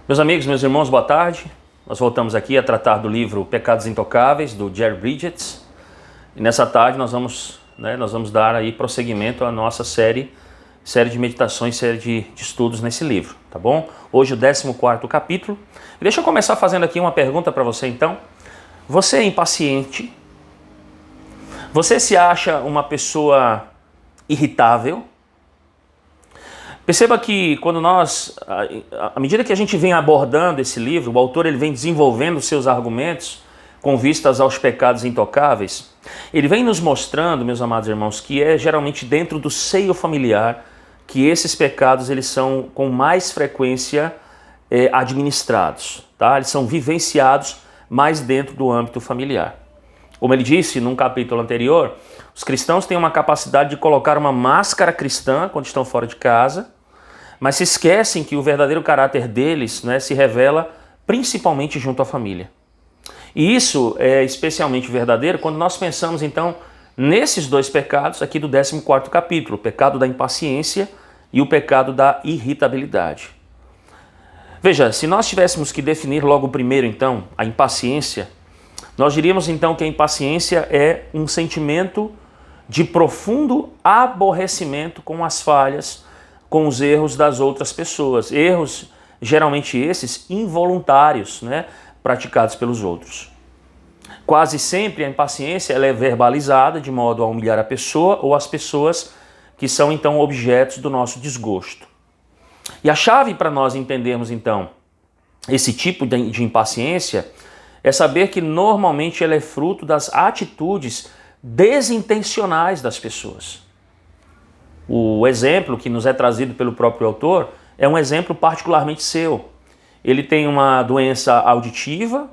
Meus amigos, meus irmãos, boa tarde. Nós voltamos aqui a tratar do livro Pecados Intocáveis, do Jerry Bridges. E nessa tarde nós vamos dar aí prosseguimento à nossa série de meditações, série de estudos nesse livro, tá bom? Hoje o 14º capítulo. E deixa eu começar fazendo aqui uma pergunta para você então. Você é impaciente? Você se acha uma pessoa irritável? Perceba que quando à medida que a gente vem abordando esse livro, o autor ele vem desenvolvendo seus argumentos com vistas aos pecados intocáveis, ele vem nos mostrando, meus amados irmãos, que é geralmente dentro do seio familiar que esses pecados eles são com mais frequência administrados, tá? Eles são vivenciados mais dentro do âmbito familiar. Como ele disse num capítulo anterior, os cristãos têm uma capacidade de colocar uma máscara cristã quando estão fora de casa, mas se esquecem que o verdadeiro caráter deles, se revela principalmente junto à família. E isso é especialmente verdadeiro quando nós pensamos então nesses dois pecados aqui do 14º capítulo, o pecado da impaciência e o pecado da irritabilidade. Veja, se nós tivéssemos que definir logo primeiro então a impaciência, nós diríamos então que a impaciência é um sentimento de profundo aborrecimento com as falhas, com os erros das outras pessoas. Erros, geralmente esses, involuntários, praticados pelos outros. Quase sempre a impaciência ela é verbalizada de modo a humilhar a pessoa ou as pessoas que são então objetos do nosso desgosto. E a chave para nós entendermos então esse tipo de impaciência é saber que normalmente ela é fruto das atitudes desintencionais das pessoas. O exemplo que nos é trazido pelo próprio autor é um exemplo particularmente seu. Ele tem uma doença auditiva,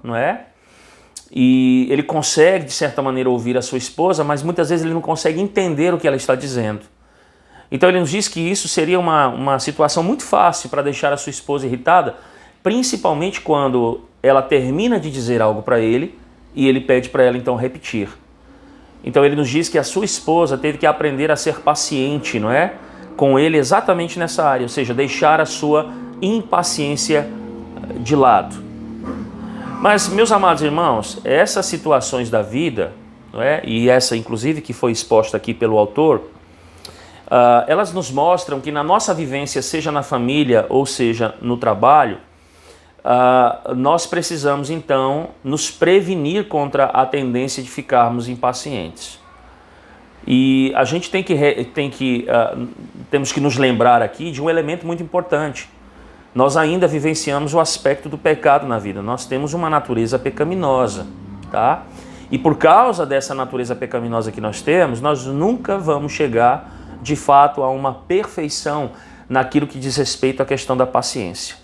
E ele consegue, de certa maneira, ouvir a sua esposa, mas muitas vezes ele não consegue entender o que ela está dizendo. Então ele nos diz que isso seria uma situação muito fácil para deixar a sua esposa irritada, principalmente quando ela termina de dizer algo para ele e ele pede para ela então repetir. Então ele nos diz que a sua esposa teve que aprender a ser paciente, com ele exatamente nessa área, ou seja, deixar a sua impaciência de lado. Mas, meus amados irmãos, essas situações da vida, e essa inclusive que foi exposta aqui pelo autor, elas nos mostram que na nossa vivência, seja na família ou seja no trabalho, nós precisamos então nos prevenir contra a tendência de ficarmos impacientes. E a gente temos que nos lembrar aqui de um elemento muito importante. Nós ainda vivenciamos o aspecto do pecado na vida. Nós temos uma natureza pecaminosa, tá? E por causa dessa natureza pecaminosa que nós temos, nós nunca vamos chegar de fato a uma perfeição naquilo que diz respeito à questão da paciência.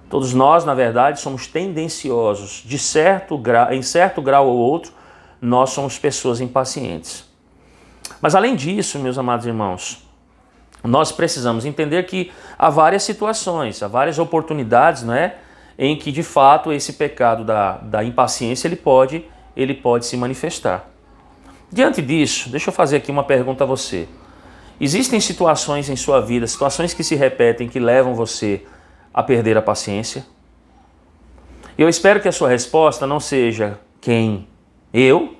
Todos nós, na verdade, somos tendenciosos. Em certo grau ou outro, nós somos pessoas impacientes. Mas além disso, meus amados irmãos, nós precisamos entender que há várias situações, há várias oportunidades, em que de fato esse pecado da impaciência ele pode se manifestar. Diante disso, deixa eu fazer aqui uma pergunta a você. Existem situações em sua vida, situações que se repetem, que levam você a perder a paciência? Eu espero que a sua resposta não seja quem? Eu?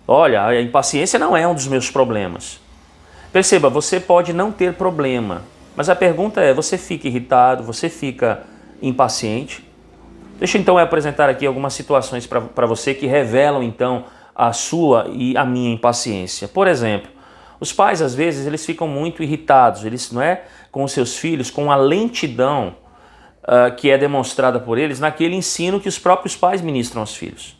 Olha, a impaciência não é um dos meus problemas. Perceba, você pode não ter problema, mas a pergunta é, você fica irritado, você fica impaciente? Deixa então eu apresentar aqui algumas situações para você que revelam então a sua e a minha impaciência. Por exemplo, os pais às vezes eles ficam muito irritados, eles com os seus filhos, com a lentidão que é demonstrada por eles naquele ensino que os próprios pais ministram aos filhos.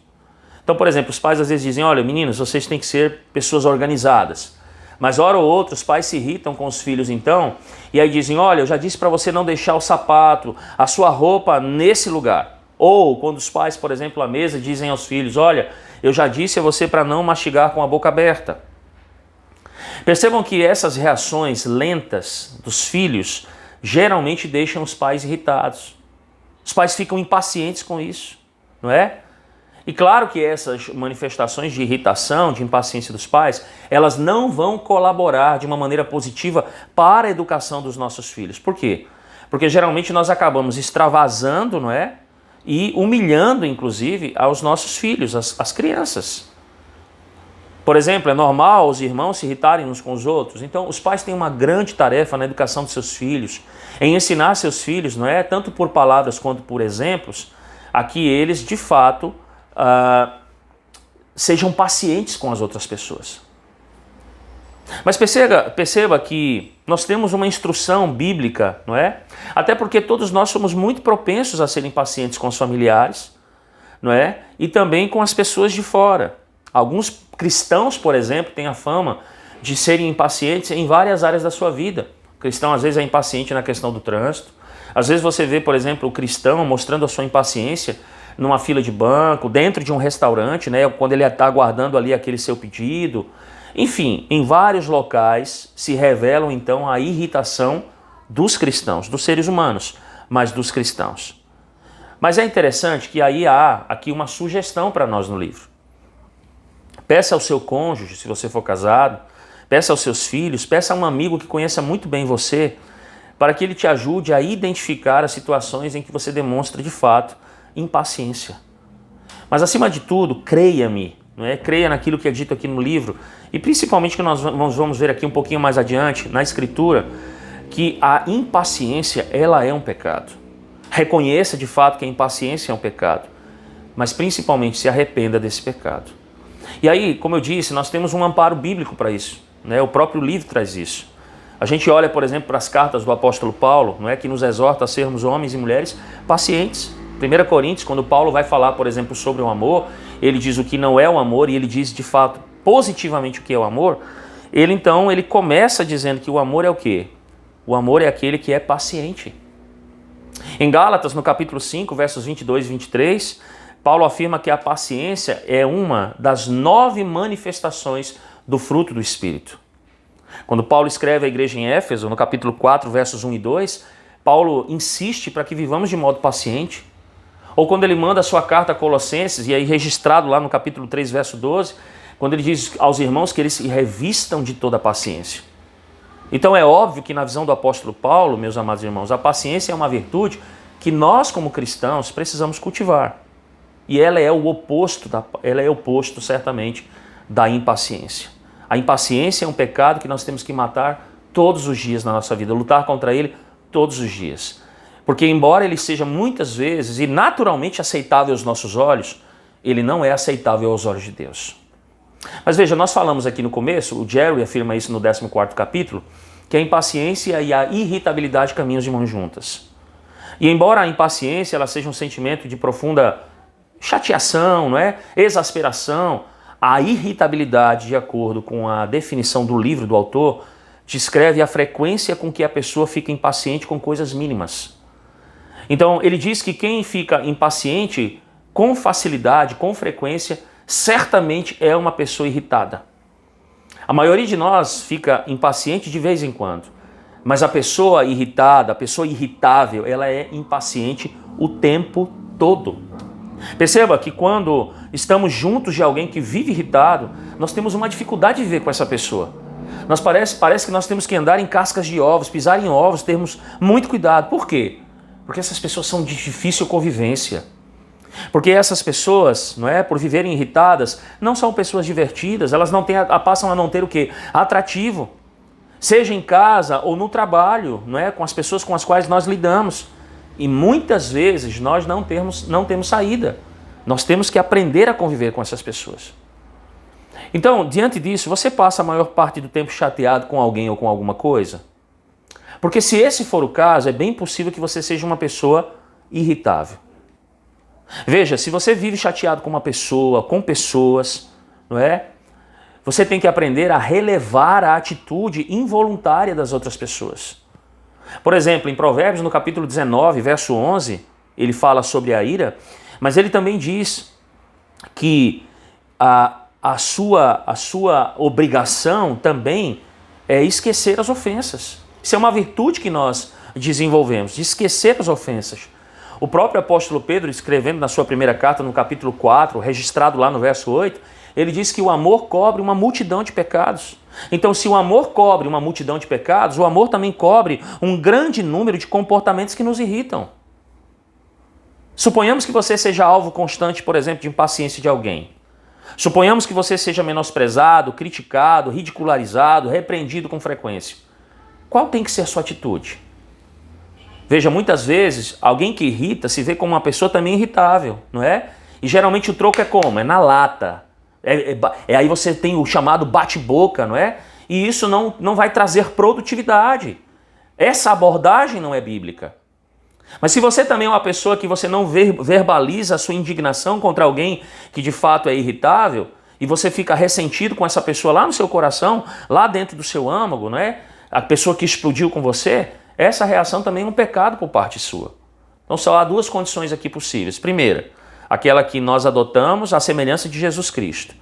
Então, por exemplo, os pais às vezes dizem, olha meninos, vocês têm que ser pessoas organizadas. Mas hora ou outra os pais se irritam com os filhos então, e aí dizem, olha, eu já disse para você não deixar o sapato, a sua roupa nesse lugar. Ou quando os pais, por exemplo, à mesa dizem aos filhos, olha, eu já disse a você para não mastigar com a boca aberta. Percebam que essas reações lentas dos filhos geralmente deixam os pais irritados. Os pais ficam impacientes com isso, E claro que essas manifestações de irritação, de impaciência dos pais, elas não vão colaborar de uma maneira positiva para a educação dos nossos filhos. Por quê? Porque geralmente nós acabamos extravasando, não é? E humilhando, inclusive, aos nossos filhos, as crianças. Por exemplo, é normal os irmãos se irritarem uns com os outros. Então, os pais têm uma grande tarefa na educação dos seus filhos, em ensinar seus filhos, não é? Tanto por palavras quanto por exemplos, a que eles, de fato, sejam pacientes com as outras pessoas. Mas perceba que nós temos uma instrução bíblica, não é? Até porque todos nós somos muito propensos a serem pacientes com os familiares, não é? E também com as pessoas de fora. Alguns cristãos, por exemplo, têm a fama de serem impacientes em várias áreas da sua vida. O cristão às vezes é impaciente na questão do trânsito. Às vezes você vê, por exemplo, o cristão mostrando a sua impaciência numa fila de banco, dentro de um restaurante, né? Quando ele está aguardando ali aquele seu pedido. Enfim, em vários locais se revelam então a irritação dos cristãos, dos seres humanos, mas dos cristãos. Mas é interessante que aí há aqui uma sugestão para nós no livro. Peça ao seu cônjuge, se você for casado, peça aos seus filhos, peça a um amigo que conheça muito bem você, para que ele te ajude a identificar as situações em que você demonstra de fato impaciência. Mas acima de tudo, creia-me, não é? Creia naquilo que é dito aqui no livro, e principalmente que nós vamos ver aqui um pouquinho mais adiante, na Escritura, que a impaciência, ela é um pecado. Reconheça de fato que a impaciência é um pecado, mas principalmente se arrependa desse pecado. E aí, como eu disse, nós temos um amparo bíblico para isso, né? O próprio livro traz isso. A gente olha, por exemplo, para as cartas do apóstolo Paulo, não é, que nos exorta a sermos homens e mulheres pacientes. 1 Coríntios, quando Paulo vai falar, por exemplo, sobre o amor, ele diz o que não é o amor e ele diz de fato positivamente o que é o amor. Ele começa dizendo que o amor é o quê? O amor é aquele que é paciente. Em Gálatas, no capítulo 5, versos 22 e 23, Paulo afirma que a paciência é uma das 9 manifestações do fruto do Espírito. Quando Paulo escreve à igreja em Éfeso, no capítulo 4, versos 1 e 2, Paulo insiste para que vivamos de modo paciente. Ou quando ele manda a sua carta a Colossenses, e aí registrado lá no capítulo 3, verso 12, quando ele diz aos irmãos que eles se revistam de toda a paciência. Então é óbvio que na visão do apóstolo Paulo, meus amados irmãos, a paciência é uma virtude que nós como cristãos precisamos cultivar. E ela é o oposto certamente da impaciência. A impaciência é um pecado que nós temos que matar todos os dias na nossa vida, lutar contra ele todos os dias. Porque embora ele seja muitas vezes e naturalmente aceitável aos nossos olhos, ele não é aceitável aos olhos de Deus. Mas veja, nós falamos aqui no começo, o Jerry afirma isso no 14º capítulo, que a impaciência e a irritabilidade caminham de mãos juntas. E embora a impaciência ela seja um sentimento de profunda chateação, não é? Exasperação, a irritabilidade, de acordo com a definição do livro do autor, descreve a frequência com que a pessoa fica impaciente com coisas mínimas. Então, ele diz que quem fica impaciente com facilidade, com frequência, certamente é uma pessoa irritada. A maioria de nós fica impaciente de vez em quando, mas a pessoa irritada, a pessoa irritável, ela é impaciente o tempo todo. Perceba que quando estamos juntos de alguém que vive irritado, nós temos uma dificuldade de viver com essa pessoa. Parece que nós temos que andar em cascas de ovos, pisar em ovos, termos muito cuidado. Por quê? Porque essas pessoas são de difícil convivência. Porque essas pessoas, não é, por viverem irritadas, não são pessoas divertidas, elas passam a não ter o quê? Atrativo. Seja em casa ou no trabalho, não é, com as pessoas com as quais nós lidamos. E muitas vezes nós não temos saída. Nós temos que aprender a conviver com essas pessoas. Então, diante disso, você passa a maior parte do tempo chateado com alguém ou com alguma coisa? Porque se esse for o caso, é bem possível que você seja uma pessoa irritável. Veja, se você vive chateado com uma pessoa, com pessoas, não é? Você tem que aprender a relevar a atitude involuntária das outras pessoas. Por exemplo, em Provérbios, no capítulo 19, verso 11, ele fala sobre a ira, mas ele também diz que a sua obrigação também é esquecer as ofensas. Isso é uma virtude que nós desenvolvemos, de esquecer as ofensas. O próprio apóstolo Pedro, escrevendo na sua primeira carta, no capítulo 4, registrado lá no verso 8, Ele diz que o amor cobre uma multidão de pecados. Então, se o amor cobre uma multidão de pecados, o amor também cobre um grande número de comportamentos que nos irritam. Suponhamos que você seja alvo constante, por exemplo, de impaciência de alguém. Suponhamos que você seja menosprezado, criticado, ridicularizado, repreendido com frequência. Qual tem que ser a sua atitude? Veja, muitas vezes, alguém que irrita se vê como uma pessoa também irritável, não é? E geralmente o troco é como? É na lata. Aí você tem o chamado bate-boca, não é? E isso não vai trazer produtividade. Essa abordagem não é bíblica. Mas se você também é uma pessoa que você não verbaliza a sua indignação contra alguém que de fato é irritável, e você fica ressentido com essa pessoa lá no seu coração, lá dentro do seu âmago, não é? A pessoa que explodiu com você, essa reação também é um pecado por parte sua. Então só há duas condições aqui possíveis. Primeira, aquela que nós adotamos à semelhança de Jesus Cristo.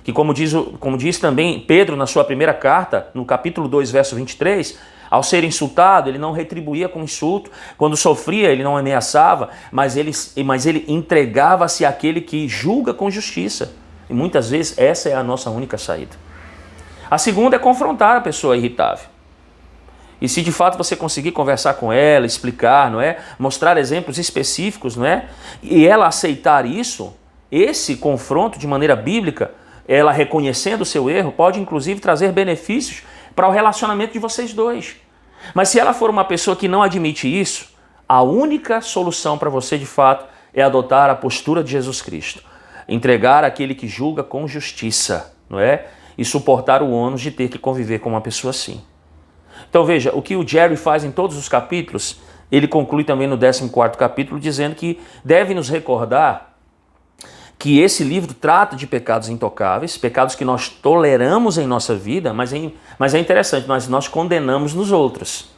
Que como diz também Pedro na sua primeira carta, no capítulo 2, verso 23, ao ser insultado, ele não retribuía com insulto. Quando sofria, ele não ameaçava, mas ele entregava-se àquele que julga com justiça. E muitas vezes essa é a nossa única saída. A segunda é confrontar a pessoa irritável. E se de fato você conseguir conversar com ela, explicar, não é? Mostrar exemplos específicos, não é? E ela aceitar isso, esse confronto de maneira bíblica, ela reconhecendo o seu erro, pode inclusive trazer benefícios para o relacionamento de vocês dois. Mas se ela for uma pessoa que não admite isso, a única solução para você de fato é adotar a postura de Jesus Cristo. Entregar aquele que julga com justiça, não é? E suportar o ônus de ter que conviver com uma pessoa assim. Então veja, o que o Jerry faz em todos os capítulos, ele conclui também no 14º capítulo dizendo que deve nos recordar que esse livro trata de pecados intocáveis, pecados que nós toleramos em nossa vida, mas é interessante, nós condenamos nos outros.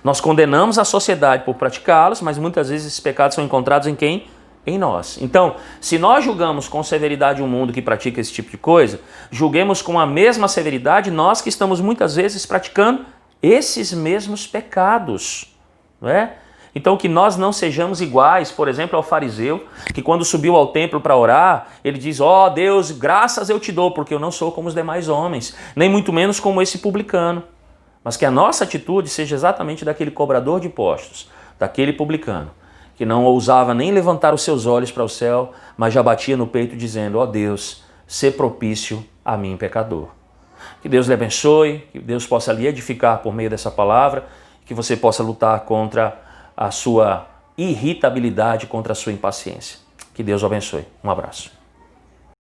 Nós condenamos a sociedade por praticá-los, mas muitas vezes esses pecados são encontrados em quem? Em nós. Então, se nós julgamos com severidade um mundo que pratica esse tipo de coisa, julguemos com a mesma severidade nós que estamos muitas vezes praticando esses mesmos pecados, não é? Então que nós não sejamos iguais, por exemplo, ao fariseu, que quando subiu ao templo para orar, ele diz, ó Deus, graças eu te dou, porque eu não sou como os demais homens, nem muito menos como esse publicano. Mas que a nossa atitude seja exatamente daquele cobrador de impostos, daquele publicano, que não ousava nem levantar os seus olhos para o céu, mas já batia no peito dizendo, ó Deus, sê propício a mim, pecador. Que Deus lhe abençoe, que Deus possa lhe edificar por meio dessa palavra, que você possa lutar contra a sua irritabilidade, contra a sua impaciência. Que Deus o abençoe. Um abraço.